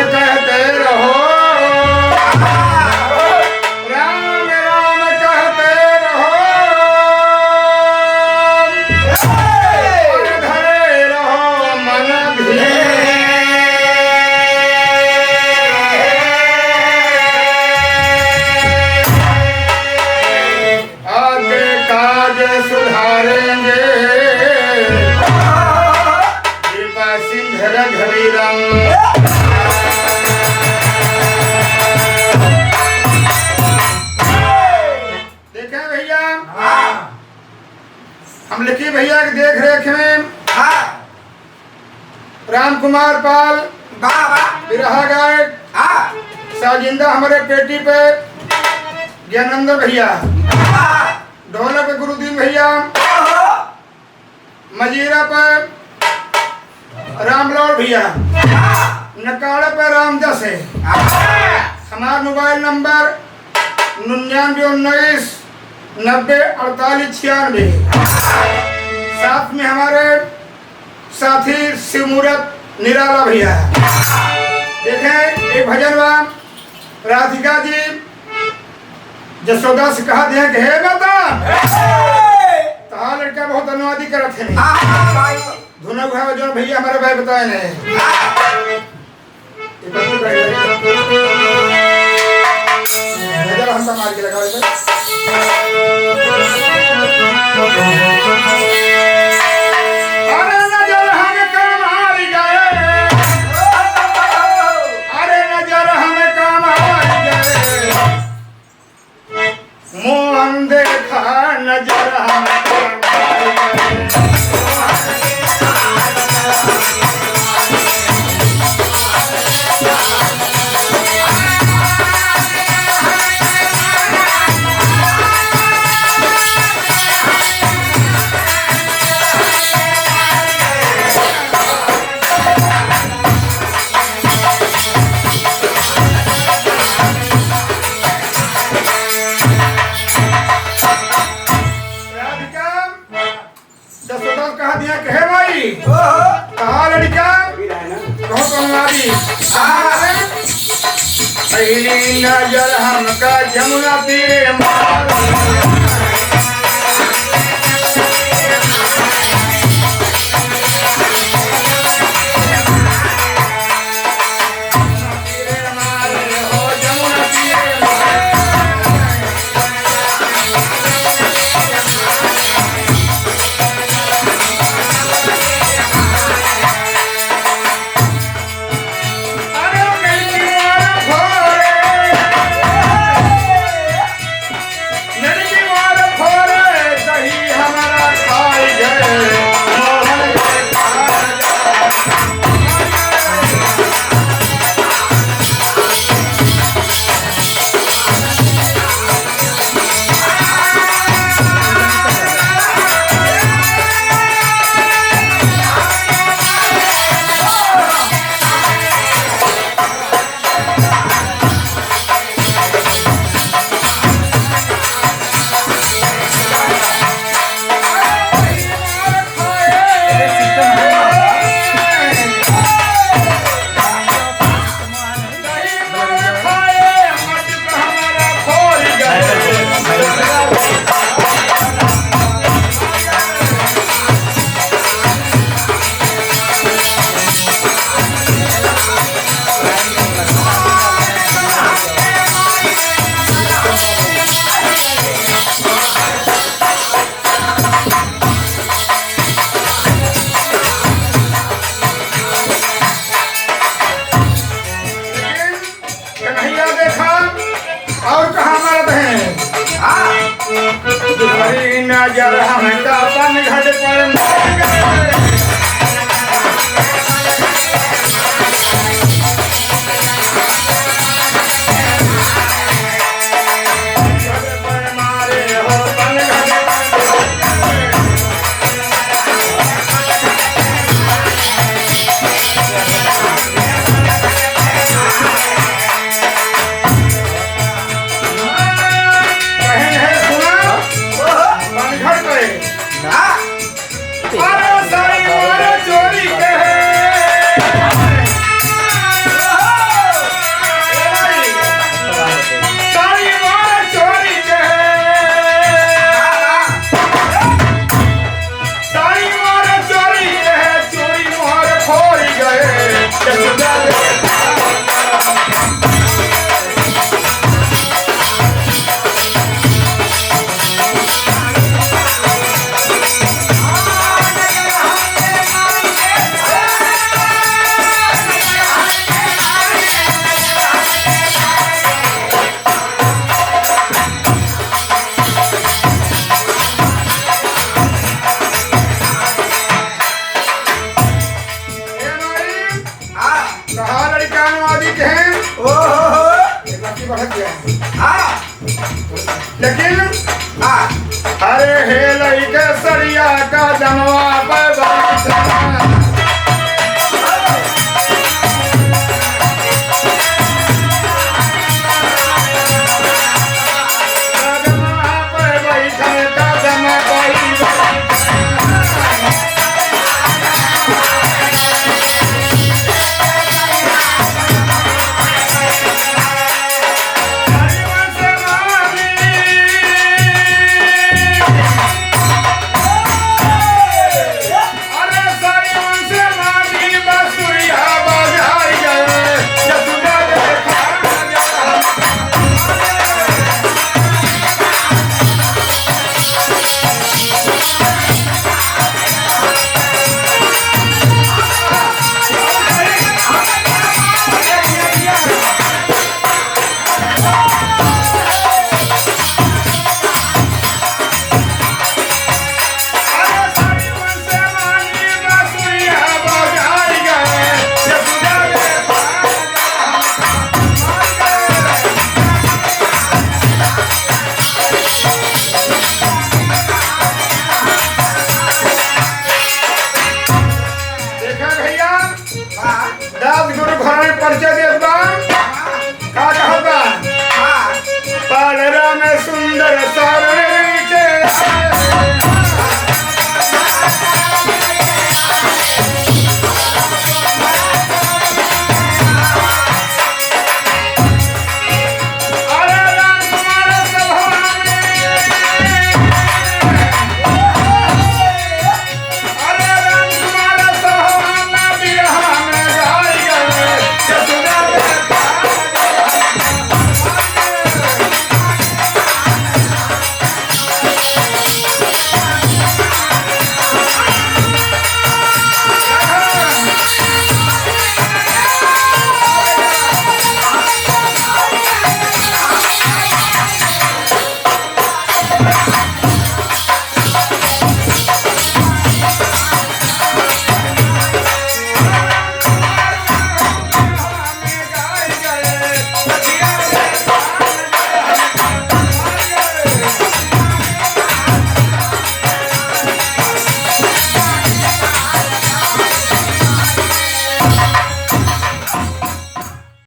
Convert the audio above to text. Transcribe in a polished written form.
कहते रहो, राम राम कहते रहो, और धरे रहो मन भी। आगे काज सुधारेंगे कृपा सिंधु रघुवीरम। देखे भैया, हम लिखी भैया की देख रेख में राम कुमार पाल बिरहा गायक, साजिंदा हमारे पेटी पे ज्ञानंद भैया, ढोलक पे गुरुदीन भैया, मजीरा पर रामलाल भैया, नकाड़े पे रामदास है। हमारा मोबाइल नंबर 9919 90 48 96। साथ में हमारे साथी शिवमूर्त निराला भैया। देखें एक भजनवान राधिका जी जसोदा से कहा दिया कि हे माता तहां लड़का बहुत अनुवादी करत है। धुना हुआ जो भैया हमारे भाई बताए ने नजर हम मार के लगा अरे नजर हम कमार गए, अरे नजर हम कमार गए, मोहन देखा नजर हम पहली नजर हमका जमुना तीरे मार। नजर हमका अपन घर पर अरे सारी अनुवादित हैं। लकी बढ़त गया। लेकिन अरे हे लइके सरिया का जमवा पे बैठा परिचय